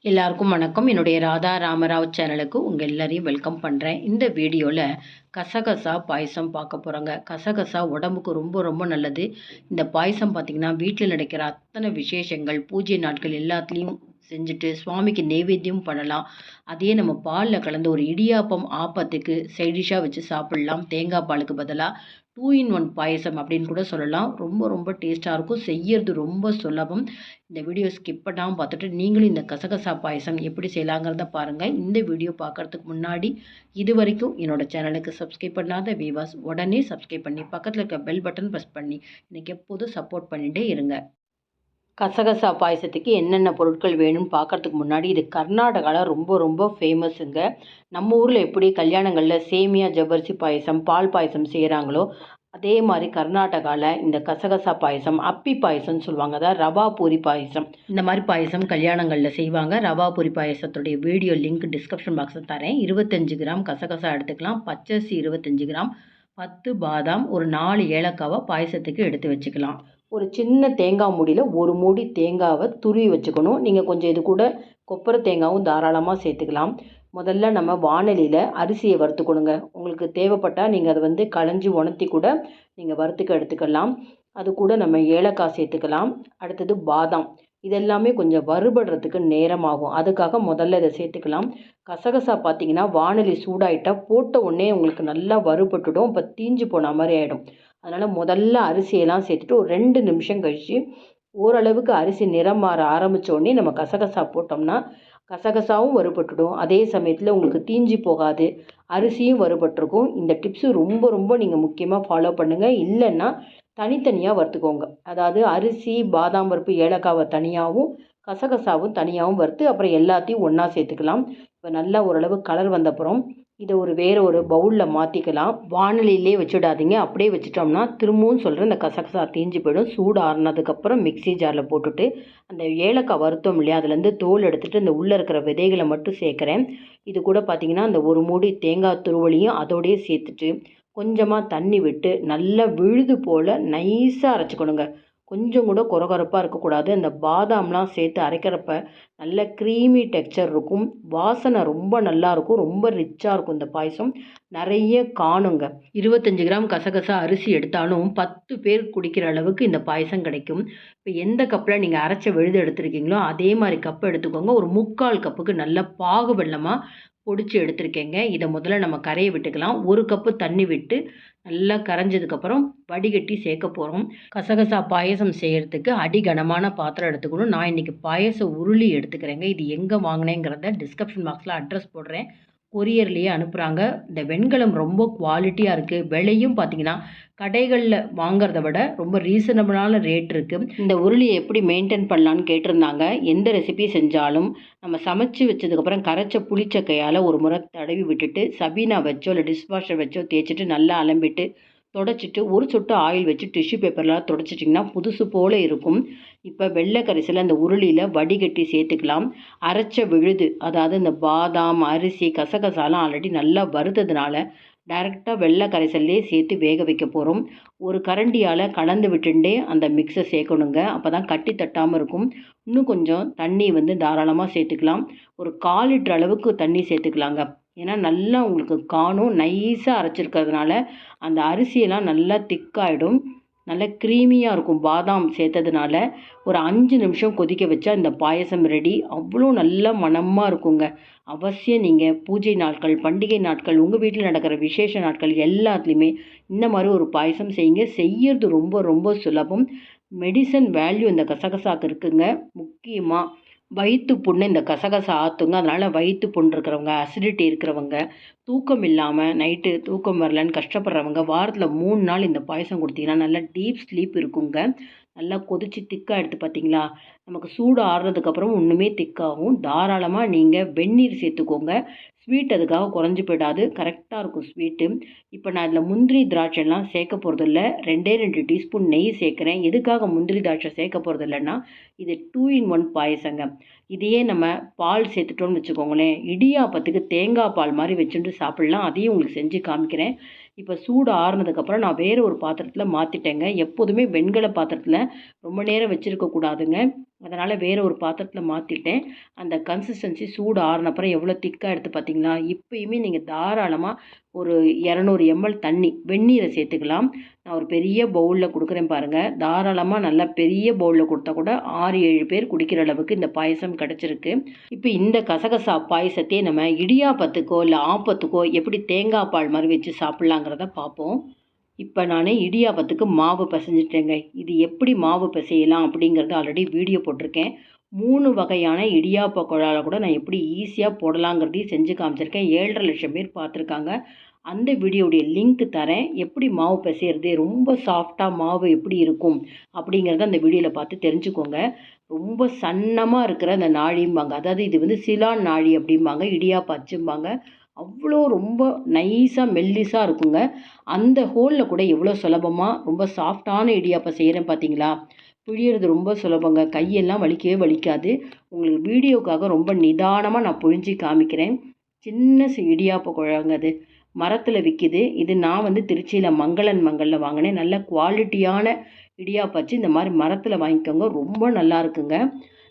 எல்லாருக்கும் வணக்கம். என்னுடைய ராதா ராமராவ் சேனலுக்கு உங்கள் எல்லாரையும் வெல்கம் பண்ணுறேன். இந்த வீடியோவில் கசகசா பாயசம் பார்க்க போகிறோங்க. கசகசா உடம்புக்கு ரொம்ப ரொம்ப நல்லது. இந்த பாயசம் பார்த்திங்கன்னா வீட்டில் நடக்கிற அத்தனை விசேஷங்கள், பூஜை நாட்கள் எல்லாத்துலேயும் செஞ்சுட்டு சுவாமிக்கு நெய்வேத்தியம் பண்ணலாம். அதே நம்ம பாலில் கலந்து ஒரு இடியாப்பம் ஆப்பத்துக்கு சைடிஷாக வச்சு சாப்பிட்லாம். தேங்காய் பாலுக்கு பதிலாக 2 in 1 பாயசம் அப்படின்னு கூட சொல்லலாம். ரொம்ப ரொம்ப டேஸ்ட்டாக இருக்கும். செய்யறது ரொம்ப சுலபம். இந்த வீடியோ ஸ்கிப் பண்ணாமல் பார்த்துட்டு நீங்களும் இந்த கசகசா பாயசம் எப்படி செய்யலாங்கிறத பாருங்கள். இந்த வீடியோ பார்க்குறதுக்கு முன்னாடி இது வரைக்கும் என்னோடய சேனலுக்கு சப்ஸ்கிரைப் பண்ணாத வியூவர்ஸ் உடனே சப்ஸ்கிரைப் பண்ணி பக்கத்தில் இருக்க பெல் பட்டன் ப்ரெஸ் பண்ணி எனக்கு எப்போதும் சப்போர்ட் பண்ணிகிட்டே இருங்க. கசகசா பாயசத்துக்கு என்னென்ன பொருட்கள் வேணும்னு பார்க்குறதுக்கு முன்னாடி இது கர்நாடகாவில் ரொம்ப ரொம்ப ஃபேமஸுங்க. நம்ம ஊரில் எப்படி கல்யாணங்களில் சேமியா ஜவ்வரிசி பாயசம், பால் பாயசம் செய்கிறாங்களோ அதே மாதிரி கர்நாடகாவில் இந்த கசகசா பாயசம், அப்பி பாயசம்னு சொல்லுவாங்க. அதாவது ரவா பூரி பாயசம். இந்த மாதிரி பாயசம் கல்யாணங்களில் செய்வாங்க. ரவா பூரி பாயசத்துடைய வீடியோ லிங்க் டிஸ்கிரிப்ஷன் பாக்ஸில் தரேன். 25 கிராம் கசகசா எடுத்துக்கலாம். பச்சரிசி 25 கிராம், 10 பாதாம், ஒரு 4 ஏலக்காவை பாயசத்துக்கு எடுத்து வச்சுக்கலாம். ஒரு சின்ன தேங்காய் மூடியில் ஒரு மூடி தேங்காவை துருவி வச்சுக்கணும். நீங்கள் கொஞ்சம் இது கூட கொப்பரை தேங்காயும் தாராளமாக சேர்த்துக்கலாம். முதல்ல நம்ம வாணலியில் அரிசியை வறுத்துக்கணுங்க. உங்களுக்கு தேவைப்பட்டால் நீங்கள் அதை களைஞ்சி உணர்த்தி கூட நீங்கள் வறுத்துக்க எடுத்துக்கலாம். அது கூட நம்ம ஏலக்காய் சேர்த்துக்கலாம். அடுத்தது பாதாம். இதெல்லாமே கொஞ்சம் வறுபடுறதுக்கு நேரமாகும். அதுக்காக முதல்ல இதை சேர்த்துக்கலாம். கசகசா பார்த்திங்கன்னா வாணலி சூடாயிட்டால் போட்ட உடனே உங்களுக்கு நல்லா வறுபட்டுடும். இப்போ தீஞ்சு போன மாதிரி ஆகிடும். அதனால் முதல்ல அரிசியெல்லாம் சேர்த்துட்டு ஒரு 2 நிமிஷம் கழித்து ஓரளவுக்கு அரிசி நிறம் மாற ஆரம்பித்தோடனே நம்ம கசகசா போட்டோம்னா கசகசாவும் வறுபட்டுடும். அதே சமயத்தில் உங்களுக்கு தீஞ்சி போகாது, அரிசியும் வறுபட்டிருக்கும். இந்த டிப்ஸு ரொம்ப ரொம்ப நீங்கள் முக்கியமாக ஃபாலோ பண்ணுங்கள். இல்லைன்னா தனித்தனியாக வறுத்துக்கோங்க. அதாவது அரிசி, பாதாம் பருப்பு, ஏலக்காவை தனியாகவும் கசகசாவும் தனியாகவும் வறுத்து அப்புறம் எல்லாத்தையும் ஒன்றா சேர்த்துக்கலாம். இப்போ நல்லா ஓரளவு கலர் வந்தப்புறம் இதை வேறு ஒரு பவுலில் மாற்றிக்கலாம். வாணலியிலே வச்சுடாதீங்க. அப்படியே வச்சுட்டோம்னா திரும்பவும் சொல்கிறேன், இந்த கசகசா தீஞ்சு போயிடும். சூடு ஆறுனதுக்கப்புறம் மிக்ஸி ஜாரில் போட்டுட்டு அந்த ஏலக்காய் வறுத்தோம் இல்லையா, அதுலேருந்து தோல் எடுத்துகிட்டு இந்த உள்ளே இருக்கிற விதைகளை மட்டும் சேர்க்குறேன். இது கூட பார்த்திங்கன்னா அந்த ஒரு மூடி தேங்காய் துருவலையும் அதோடையே சேர்த்துட்டு கொஞ்சமாக தண்ணி விட்டு நல்லா விழுது போல் நைஸாக அரைச்சிக்கணுங்க. கொஞ்சம் கூட கொரகொரப்பாக இருக்கக்கூடாது. அந்த பாதாம்லாம் சேர்த்து அரைக்கிறப்ப நல்ல க்ரீமி டெக்ஸ்சர் இருக்கும். வாசனை ரொம்ப நல்லாயிருக்கும். ரொம்ப ரிச்சாக இருக்கும். இந்த பாயசம் நிறைய காணுங்க. 25 கிராம் கசகசா அரிசி எடுத்தாலும் 10 பேர் குடிக்கிற அளவுக்கு இந்த பாயசம் கிடைக்கும். இப்போ எந்த கப்பில் நீங்கள் அரைச்ச விழுது எடுத்துருக்கீங்களோ அதே மாதிரி கப்பு எடுத்துக்கோங்க. ஒரு 3/4 கப்புக்கு நல்ல பாகு வெல்லமாக பொடிச்சு எடுத்துருக்கேங்க. இதை முதல்ல நம்ம கரையை விட்டுக்கலாம். 1 கப்பு தண்ணி விட்டு நல்லா கரைஞ்சதுக்கப்புறம் வடிகட்டி சேர்க்க போகிறோம். கசகசா பாயசம் செய்கிறதுக்கு அடிகனமான பாத்திரம் எடுத்துக்கணும். நான் இன்றைக்கி பாயச உருளி எடுத்துக்கிறேங்க. இது எங்கே வாங்கினேங்கிறத டிஸ்கிரிப்ஷன் பாக்ஸில் அட்ரஸ் போடுறேன். கொரியர்லேயே அனுப்புகிறாங்க. இந்த வெண்கலம் ரொம்ப குவாலிட்டியாக இருக்குது. விலையும் பார்த்திங்கன்னா கடைகளில் வாங்கிறத விட ரொம்ப ரீசனபிளான ரேட் இருக்குது. இந்த உருளியை எப்படி மெயின்டைன் பண்ணலான்னு கேட்டிருந்தாங்க. எந்த ரெசிபி செஞ்சாலும் நம்ம சமைச்சு வச்சதுக்கப்புறம் கரைச்ச புளிச்சக்கையால் ஒரு முறை தடவி விட்டுட்டு சபீனா வச்சோ இல்லை டிஷ்வாஷர் வச்சோ தேய்ச்சிட்டு நல்லா அலம்பிட்டு தொடச்சிட்டு ஒரு சொட்டு ஆயில் வச்சு டிஷ்யூ பேப்பர்லாம் தொடச்சிட்டிங்கன்னா புதுசு போல் இருக்கும். இப்போ வெள்ளை கரிசலை அந்த உருளியில் வடிகட்டி சேர்த்துக்கலாம். அரைச்ச விழுது, அதாவது இந்த பாதாம், அரிசி, கசகசாலாம் ஆல்ரெடி நல்லா வறுத்ததுனால டைரெக்டாக வெள்ளை கரைசல்லே சேர்த்து வேக வைக்க போகிறோம். ஒரு கரண்டியால் கலந்து விட்டுண்டே அந்த மிக்ஸை சேர்க்கணுங்க. அப்போ தான் கட்டி தட்டாமல் இருக்கும். இன்னும் கொஞ்சம் தண்ணி தாராளமாக சேர்த்துக்கலாம். ஒரு 1/4 லிட்டர் அளவுக்கு தண்ணி சேர்த்துக்கலாங்க. ஏன்னா நல்லா உங்களுக்கு காணும். நைஸாக அரைச்சிருக்கிறதுனால அந்த அரிசியெல்லாம் நல்லா திக்காயிடும். நல்லா க்ரீமியாக இருக்கும். பாதாம் சேர்த்ததுனால ஒரு 5 நிமிஷம் கொதிக்க வச்சா இந்த பாயசம் ரெடி. அவ்வளோ நல்ல மணமாக இருக்குங்க. அவசியம் நீங்கள் பூஜை நாட்கள், பண்டிகை நாட்கள், உங்கள் வீட்டில் நடக்கிற விசேஷ நாட்கள் எல்லாத்துலேயுமே இந்த மாதிரி ஒரு பாயசம் செய்யுங்க. செய்யறது ரொம்ப ரொம்ப சுலபம். மெடிசன் வேல்யூ இந்த கசகசாக்கு இருக்குங்க. முக்கியமாக வயிற்று புண்ணு இந்த கசகசா ஆற்றுங்க. அதனால் வயிற்று புண் இருக்கிறவங்க, அசிடிட்டி இருக்கிறவங்க, தூக்கம் இல்லாமல் நைட்டு தூக்கம் வரலன்னு கஷ்டப்படுறவங்க வாரத்தில் 3 நாள் இந்த பாயசம் கொடுத்தீங்கன்னா நல்லா டீப் ஸ்லீப் இருக்குங்க. நல்லா கொதித்து திக்காக எடுத்து பார்த்தீங்களா, நமக்கு சூடு ஆறுனதுக்கப்புறம் இன்னுமே திக்காகும். தாராளமாக நீங்கள் வெந்நீர் சேர்த்துக்கோங்க. ஸ்வீட் அதுக்காக குறைஞ்சி போயிடாது. கரெக்டாக இருக்கும் ஸ்வீட்டு. இப்போ நான் இதில் முந்திரி திராட்சைலாம் சேர்க்க போகிறதில்ல. 2 டீஸ்பூன் நெய் சேர்க்குறேன். எதுக்காக முந்திரி திராட்சை சேர்க்க போகிறது இல்லைன்னா இது 2 in 1 பாயசங்க. இதையே நம்ம பால் சேர்த்துட்டோம்னு வச்சுக்கோங்களேன், இடியாப்பத்துக்கு தேங்காய் பால் மாதிரி வச்சுட்டு சாப்பிட்லாம். அதையும் உங்களுக்கு செஞ்சு காமிக்கிறேன். இப்போ சூடு ஆறுனதுக்கப்புறம் நான் வேறு ஒரு பாத்திரத்தில் மாற்றிட்டேங்க. எப்போதுமே வெண்கல பாத்திரத்தில் ரொம்ப நேரம் வச்சுருக்கக்கூடாதுங்க. அதனால் வேறு ஒரு பாத்திரத்தில் மாற்றிட்டேன். அந்த கன்சிஸ்டன்சி சூடு ஆறுனப்புறம் எவ்வளோ திக்காக எடுத்து பார்த்தீங்களா? இப்பயுமே நீங்கள் தாராளமாக ஒரு 200 ml தண்ணி வெந்நீரை சேர்த்துக்கலாம். நான் ஒரு பெரிய பவுலில் கொடுக்குறேன் பாருங்கள். தாராளமாக நல்லா பெரிய பவுலில் கொடுத்தா கூட 6-7 பேர் குடிக்கிற அளவுக்கு இந்த பாயசம் கிடச்சிருக்கு. இப்போ இந்த கசகசா பாயசத்தையே நம்ம இடியாப்பத்துக்கோ இல்லை ஆப்பத்துக்கோ எப்படி தேங்காய் பால் மாதிரி வச்சு சாப்பிட்லாங்கிறத பார்ப்போம். இப்போ நான் இடியாப்பத்துக்கு மாவு பிசைஞ்சிட்டேங்க. இது எப்படி மாவு பிசையலாம் அப்படிங்கிறது ஆல்ரெடி வீடியோ போட்டிருக்கேன். 3 வகையான இடியாப்ப குழால கூட நான் எப்படி ஈஸியாக போடலாங்கிறதையும் செஞ்சு காமிச்சிருக்கேன். 7.5 லட்சம் பேர் பார்த்துருக்காங்க. அந்த வீடியோடைய லிங்க் தரேன். எப்படி மாவு பிசையிறது, ரொம்ப சாஃப்டாக மாவு எப்படி இருக்கும் அப்படிங்கிறத அந்த வீடியோவில் பார்த்து தெரிஞ்சுக்கோங்க. ரொம்ப சன்னமாக இருக்கிற அந்த நாழிம்பாங்க, அதாவது இது வந்து சிலான் நாழி அப்படிம்பாங்க, இடியாப்ப அச்சும்பாங்க. அவ்வளோ ரொம்ப நைஸாக மெல்லிஸாக இருக்குங்க. அந்த ஹோலில் கூட எவ்வளோ சுலபமாக ரொம்ப சாஃப்டான இடியாப்பம் செய்கிறேன் பார்த்தீங்களா? பிழியறது ரொம்ப சுலபங்க. கையெல்லாம் வலிக்கவே வலிக்காது. உங்களுக்கு வீடியோக்காக ரொம்ப நிதானமாக நான் புழிஞ்சு காமிக்கிறேன். சின்ன இடியாப்ப குழாங்க அது. மரத்தில் விற்கிது. இது நான் வந்து திருச்சியில் மங்களில் வாங்கினேன். நல்ல குவாலிட்டியான இடியாப்பம் அச்சு. இந்த மாதிரி மரத்தில் வாங்கிக்கோங்க. ரொம்ப நல்லா இருக்குங்க.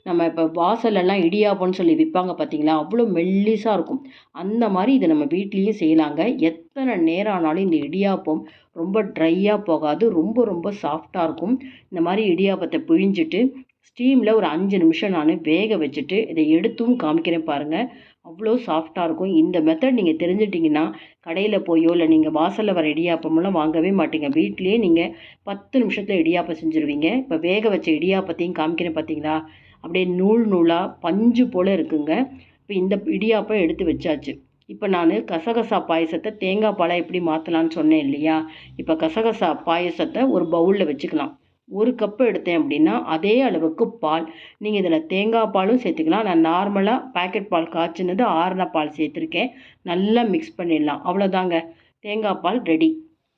நம்ம இப்போ வாசல்லலாம் இடியாப்பம்னு சொல்லி விற்பாங்க பார்த்தீங்களா? அவ்வளோ மெல்லிஸாக இருக்கும். அந்த மாதிரி இதை நம்ம வீட்லேயும் செய்யலாங்க. எத்தனை நேரம் ஆனாலும் இந்த இடியாப்பம் ரொம்ப ட்ரையாக போகாது. ரொம்ப ரொம்ப சாஃப்டாக இருக்கும். இந்த மாதிரி இடியாப்பத்தை பிழிஞ்சிட்டு ஸ்டீமில் ஒரு 5 நிமிஷம் நான் வேக வச்சுட்டு இதை எடுத்தும் காமிக்கிறேன் பாருங்கள். அவ்வளோ சாஃப்டாக இருக்கும். இந்த மெத்தட் நீங்கள் தெரிஞ்சிட்டிங்கன்னா கடையில் போயோ இல்லை நீங்கள் வாசலில் வர இடியாப்பமெல்லாம் வாங்கவே மாட்டீங்க. வீட்டிலேயே நீங்கள் 10 நிமிஷத்தில் இடியாப்பம் செஞ்சுருவீங்க. இப்போ வேக வச்ச இடியாப்பத்தையும் காமிக்கிறேன் பார்த்தீங்களா? அப்படியே நூல் நூலாக பஞ்சு போல் இருக்குங்க. இப்போ இந்த இடியாப்பம் எடுத்து வச்சாச்சு. இப்போ நான் கசகசா பாயசத்தை தேங்காய் பாலாக எப்படி மாற்றலான்னு சொன்னேன் இல்லையா? இப்போ கசகசா பாயசத்தை ஒரு பவுலில் வச்சுக்கலாம். 1 கப்பு எடுத்தேன் அப்படின்னா அதே அளவுக்கு பால். நீங்கள் இதில் தேங்காய் பாலும் சேர்த்துக்கலாம். நான் நார்மலாக பேக்கெட் பால் காய்ச்சினது ஆறின பால் சேர்த்துருக்கேன். நல்லா மிக்ஸ் பண்ணிடலாம். அவ்வளோதாங்க, தேங்காய் பால் ரெடி.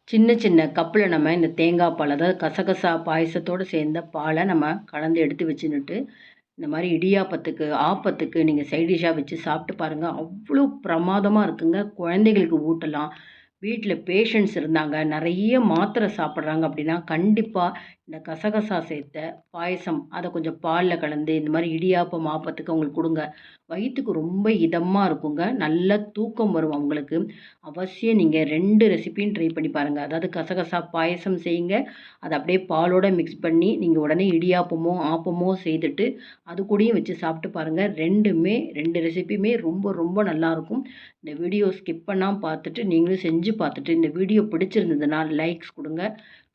சின்ன சின்ன கப்பில் நம்ம இந்த தேங்காய் பால், அதாவது கசகசா பாயசத்தோடு சேர்ந்த பாலை நம்ம கலந்து எடுத்து வச்சுன்னுட்டு இந்த மாதிரி இடியாப்பத்துக்கு ஆப்பத்துக்கு நீங்கள் சைட் டிஷ்ஷாக வச்சு சாப்பிட்டு பாருங்கள். அவ்வளோ பிரமாதமாக இருக்குங்க. குழந்தைகளுக்கு ஊட்டலாம். வீட்டில் பேஷண்ட்ஸ் இருந்தாங்க, நிறைய மாத்திரை சாப்பிட்றாங்க அப்படின்னா கண்டிப்பாக இந்த கசகசா சேர்த்த பாயசம் அதை கொஞ்சம் பாலில் கலந்து இந்த மாதிரி இடியாப்பம் ஆப்பத்துக்கு அவங்களுக்கு கொடுங்க. வயிற்றுக்கு ரொம்ப இதமாக இருக்குங்க. நல்ல தூக்கம் வரும் அவங்களுக்கு. அவசியம் நீங்கள் 2 ரெசிபியும் ட்ரை பண்ணி பாருங்கள். அதாவது கசகசா பாயசம் செய்யுங்க, அதை அப்படியே பாலோடு மிக்ஸ் பண்ணி நீங்கள் உடனே இடியாப்பமோ ஆப்பமோ செய்துட்டு அது கூடயும் வச்சு சாப்பிட்டு பாருங்கள். 2 ரெசிபியுமே ரொம்ப ரொம்ப நல்லாயிருக்கும். இந்த வீடியோ ஸ்கிப் பண்ணாமல் பார்த்துட்டு நீங்களும் செஞ்சு பார்த்துட்டு இந்த வீடியோ பிடிச்சிருந்ததுன்னா லைக்ஸ் கொடுங்க.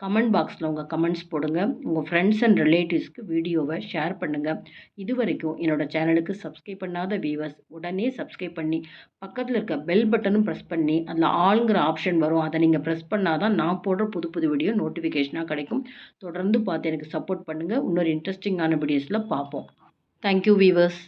கமெண்ட் பாக்ஸில் உங்கள் கமெண்ட்ஸ் போடுங்க. உங்கள் ஃப்ரெண்ட்ஸ் அண்ட் ரிலேட்டிவ்ஸ்க்கு வீடியோவை ஷேர் பண்ணுங்கள். இது வரைக்கும் என்னோடய சேனலுக்கு சப்ஸ்கிரைப் பண்ணாத வியூவர்ஸ் உடனே சப்ஸ்கிரைப் பண்ணி பக்கத்தில் இருக்க பெல் பட்டனும் ப்ரெஸ் பண்ணி அதில் ஆளுங்கிற ஆப்ஷன் வரும். அதை நீங்கள் ப்ரெஸ் பண்ணால் தான் நான் போடுற புது புது வீடியோ நோட்டிஃபிகேஷனாக கிடைக்கும். தொடர்ந்து பார்த்து எனக்கு சப்போர்ட் பண்ணுங்கள். இன்னொரு இன்ட்ரெஸ்டிங்கான வீடியோஸில் பார்ப்போம். Thank you viewers.